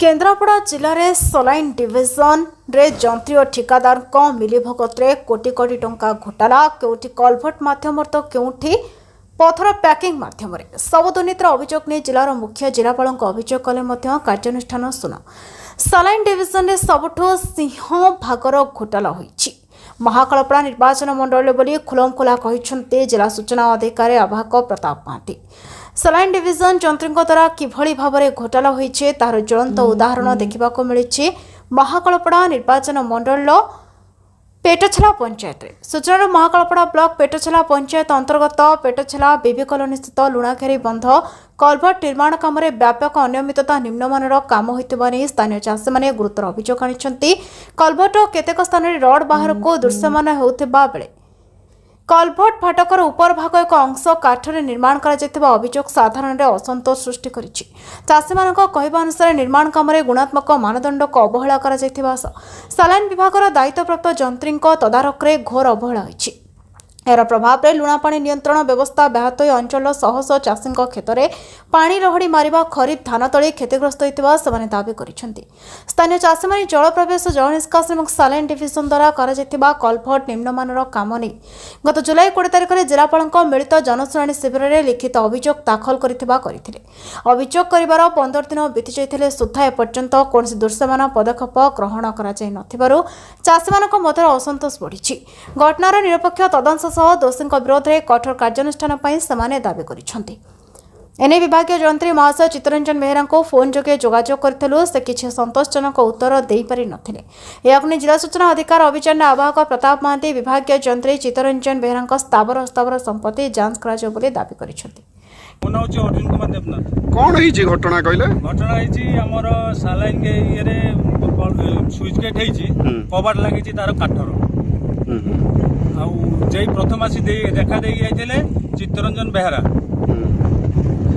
केन्द्रापड़ा जिले में saline division रे जंत्री और ठिकादार मिलीभगत कोटी कोटी टंका घोटाला केउठी कलभट माध्यम तो केउठी पथर पैकिंग माध्यम सब दुर्नीतिर अभियोग नहीं जिलार मुख्य जिलापाल अभियोग कले कार्यानुष्ठान सुन सलाइन डिविजन में सबुठू सिंह भागर घोटाला होईछि। महाकालपड़ा निर्वाचन मंडल बोली खुलमखुला कहते जिला सूचना अधिकारी आवाहक प्रताप महांती। सलाइन डिविजन जंत्री द्वारा किभली भाव में घोटाला होईछे तार ज्वलंत उदाहरण देखा मिली महाकालपड़ा निर्वाचन मंडल पेटछला पंचायत सूचना महाकालपड़ा ब्लॉक पेटछला पंचायत अंतर्गत पेटछला बीबी कॉलोनी स्थित लुणाखेरी बंध कलभट निर्माण काम में व्यापक अनियमितता निम्नमानर काम होइतिबा नै स्थानीय चाषी माने गुरुतर अभियोग आनिछन्ति। कलभट केतेक स्थान में रड बाहर को दृश्यमान होउथिबा बेले कलभट फाटकर उपर भाग एक अंश काठरे निर्माण करा अभियोग साधारण असंतोष सृष्टि करिछि। चाषी मानक कहवा अनुसार निर्माण काम में गुणात्मक मानदंड को अवहेला करा सलाइन विभाग दायित्वप्राप्त जंत्री तदारख में घोर अवहेला होइछि। यार प्रभाव में लुणापाणी नियंत्रण व्यवस्था व्याहत हो अंचल शह शह चाषी क्षेत्र में पानी लहड़ी मारिबा खरीफ धान तली क्षतिग्रस्त होता से दावी करिसेंति। स्थानीय चाषी माने जल प्रवेश जल निष्कासन और सलाइन डिविजन द्वारा करा कलभट निम्नमानर काम नहीं गत जुलाई 20 तारिख में जिलापाल मिलित जनशुणाणी शिविर में लिखित अभियोग दाखल करथिले। अभियोग करिवार 15 दिन बीती जाइथिले सुद्धा एपर्यंत कौन दृश्यमान पदक्षेप ग्रहण करा जाय नथिबारु चाषी मानक मध्य असंतोष बढ़िछि। घटनार निरपेक्ष तदंत सह दोषी विरोध में कठोर कार्यानुष्ठान से दावी करिसेंति। एने विभागीय जंत्री महाशय चित्तरंजन बेहेरा को फोन जोगे जोगाजोग करथिलु से किछि संतोषजनक उत्तर देई पारि नथिले। याकने जिला सूचना अधिकार अभियान आवाहक प्रताप महांती विभागीय जंत्री चित्तरंजन बेहेरा स्थावर हस्तावर संपत्ति जांच करा जाय बोली दावी करिसेंति। अर्जुन कुमार देवनाथ कौन होईछि घटना कहले घटना होईछि हमर सालाइन के इरे स्विच गेट होईछि कबाट लागिछि तार काठर आउ जे प्रथम आसी देखा देई आइथिले चित्तरंजन बेहेरा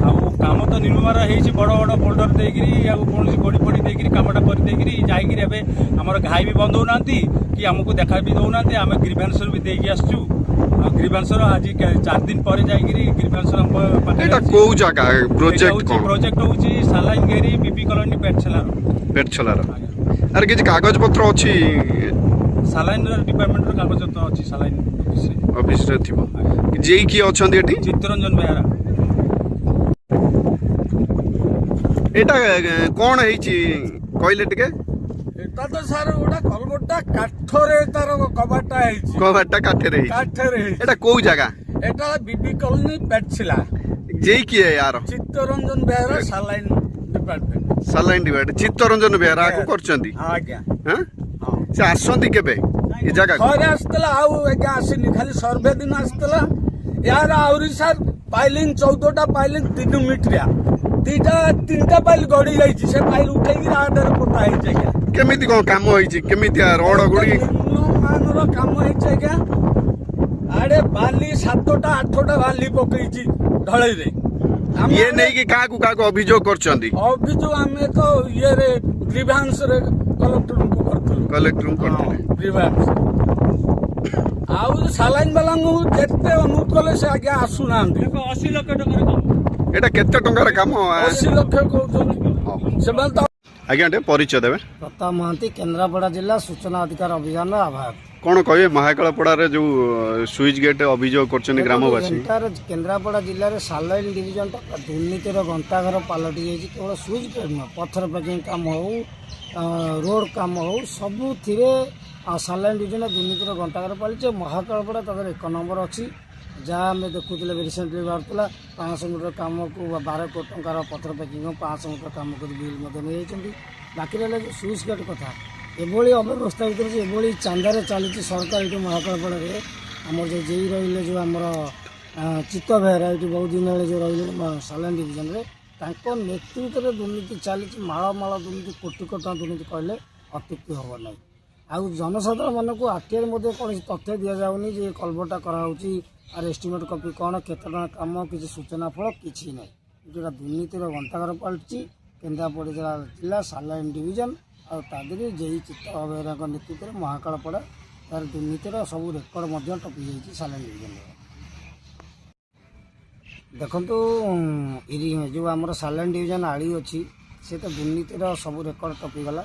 आउ काम तो निर्माण होईछि बड़ बड़ बोल्डर देगिरी आउ कोनसी गोडी पडी देगिरी कामटा कर देगिरी जाईगिरी एबे हमर घाई भी बंद होनांती कि हमको देखा भी दउनांती आमे ग्रीवेंसर भी देगी आसछु ग्रीवेंसर आज 4 दिन पर जाईगिरी ग्रीवेंसर हम एटा को जगह प्रोजेक्ट कोन प्रोजेक्ट होउछि सालाइन गेरी बीबी कॉलोनी पेटछलार अरे किछ कागज पत्र अछि सालाइन डिपार्टमेंट रो कागज तो अछि सालाइन ऑफिस रे थिबो जेई की अछंती एठी चित्तरंजन बेहेरा एटा कोन हेछि कहले टिके एटा तो सर ओडा कलगोटा काठरे तार कबाटा हेछि कबाटा काठरे एटा को जगह एटा बीबी कॉलोनी पेटछला जेई की है यार चित्तरंजन बेहेरा सालाइन डिपार्टमेंट चित्तरंजन बेहेरा को करचंती आज्ञा हां से आसंती केबे ए जगह खरे आस्तला आउ आज्ञा आसीनी खाली सर्वे दिन आस्तला यार आउरी सर पाइलिंग 14टा पाइलिंग 3 मीटरिया तीनटा पाइल गड़ी जाइछि से पाइल उठेगी आडर पोता है जगह केमिति को काम होइछि केमिति रोड गुडी मानर काम होइछि आज्ञा आडे बाली 7टा 8टा बाली पकईछि ढळई रे ये नहीं कि काकू अभियोग करचंती अभियोग हमें तो ये रे ग्रीवेंस रे कलेक्टर को करथले ग्रीवेंस आउ सालाइन वाला जेते अनुरोध कले से आगे आसु नांदी 80 लाख टका रे काम एटा केते टंका रे काम 80 लाख कहउछन से बल तो आज्ञा टे परिचय देबे प्रताप महांती केन्द्रापड़ा जिला सूचना अधिकार अभियान आभार कौन कहे महाकालपड़ा रे जो स्विच गेट अभियोग करछन ग्रामवासी केन्द्रापड़ा जिले में सालाइन डिविजन दुर्नीतिर गंताघर पलटि जाइए केवल स्विच गेट नुह पत्थर पैकिंग काम हो रोड काम हो सबुति सालाइन डिविजन दुर्नीतिर गंताघर पलटि महाकालपड़ा तक 1 नंबर अच्छी जहाँ आम देखुले रिसेंटली बाहर 500 मीटर कम को 12 कोटी टंकार पत्थर पैकिंग 500 मीटर कम कर बिल नहीं बाकी रहा स्विच गेट कथा एभली अव्यवस्था भर एभली चांदारे चली सरकार ये महाकालपड़ा आमर जो जेई रही जो आमर चित्त बेहेरा ये बहुत दिन जो रही सालाइन डिविजन में नेतृत्व में दुर्नीति चली माल दुर्नीति कोटी कोटी टका दुर्नीति कहले अत्युक्ति हम ना आउ जनसाधारण मानक आरटीआई कौन तथ्य दि जाऊनी जे कलभटा कराऊँच आर एस्टिमेट कपी कौन केते टका काम किसी सूचना फल किसी ना जो दुर्नीतिर गंताघर पलटि केन्द्रापड़ा जिला सालाइन डिविजन और तादरी जेई चित्त बेहेरा नेतृत्व में महाकालपड़ा तार दुर्नीतिर सब रेकर्ड टपी जाइए सालाइन डिविजन देखो जो आमर सालाइन डिविजन आड़ी अच्छी ସେ ତ ଦୁର୍ନୀତିର ସବୁ ରେକର୍ଡ ଟପିଗଲା।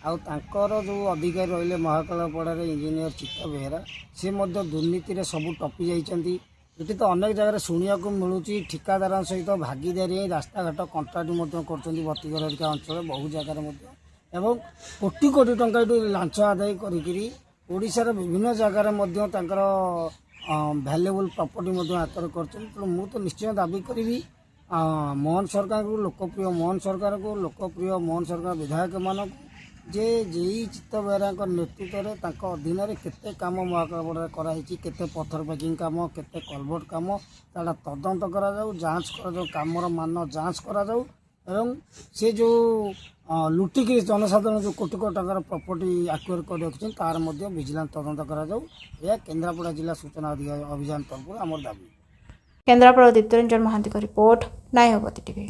ଆଉ ତାଙ୍କର ଯେଉଁ ଅଧିକାରୀ ରହିଲେ ମହାକାଳପଡ଼ାରେ ଇଞ୍ଜିନିୟର ଚିତ୍ତ ବେହେରା, ସେ ମଧ୍ୟ ଦୁର୍ନୀତିରେ ସବୁ ଟପି ଯାଇଛନ୍ତି। ଏଠି ତ ଅନେକ ଜାଗାରେ ଶୁଣିବାକୁ ମିଳୁଛି ଠିକାଦାରଙ୍କ ସହିତ ଭାଗିଦାରୀ ହେଇ ରାସ୍ତାଘାଟ କଣ୍ଟ୍ରାକ୍ଟ ମଧ୍ୟ କରୁଛନ୍ତି ବତିଗରିକା ଅଞ୍ଚଳରେ ବହୁ ଜାଗାରେ ମଧ୍ୟ, ଏବଂ କୋଟି କୋଟି ଟଙ୍କା ଏଠୁ ଲାଞ୍ଚ ଆଦାୟ କରିକିରି ଓଡ଼ିଶାର ବିଭିନ୍ନ ଜାଗାରେ ମଧ୍ୟ ତାଙ୍କର ଭ୍ୟାଲୁଏବୁଲ୍ ପ୍ରପର୍ଟି ମଧ୍ୟ ହାତରେ କରିଛନ୍ତି। ତେଣୁ ମୁଁ ତ ନିଶ୍ଚୟ ଦାବି କରିବି ମୋହନ ସରକାରଙ୍କୁ, ଲୋକପ୍ରିୟ ମୋହନ ସରକାରଙ୍କୁ, ଲୋକପ୍ରିୟ ମୋହନ ସରକାର ବିଧାୟକମାନଙ୍କୁ, ଯେ ଯେଇ ଚିତ୍ତ ବେହେରାଙ୍କ ନେତୃତ୍ୱରେ ତାଙ୍କ ଅଧୀନରେ କେତେ କାମ ମହାକାଳପଡ଼ାରେ କରାଯାଇଛି, କେତେ ପଥର ପ୍ୟାକିଂ କାମ, କେତେ କଲଭର୍ଟ କାମ, ତାର ତଦନ୍ତ କରାଯାଉ, ଯାଞ୍ଚ କରାଯାଉ, କାମର ମାନ ଯାଞ୍ଚ କରାଯାଉ, ଏବଂ ସେ ଯେଉଁ ଲୁଟିକିରି ଜନସାଧାରଣ ଯେଉଁ କୋଟି କୋଟି ଟଙ୍କାର ପ୍ରପର୍ଟି ଆକ୍ୱାର କରି ରଖିଛନ୍ତି ତାର ମଧ୍ୟ ଭିଜିଲାନ୍ସ ତଦନ୍ତ କରାଯାଉ। ଏହା କେନ୍ଦ୍ରାପଡ଼ା ଜିଲ୍ଲା ସୂଚନା ଅଭିଯାନ ତରଫରୁ ଆମର ଦାବି। କେନ୍ଦ୍ରାପଡ଼ା ଦୀପ୍ତରଞ୍ଜନ ମହାନ୍ତିଙ୍କ ରିପୋର୍ଟ, ନ୍ୟାୟବତୀ ଟିଭି।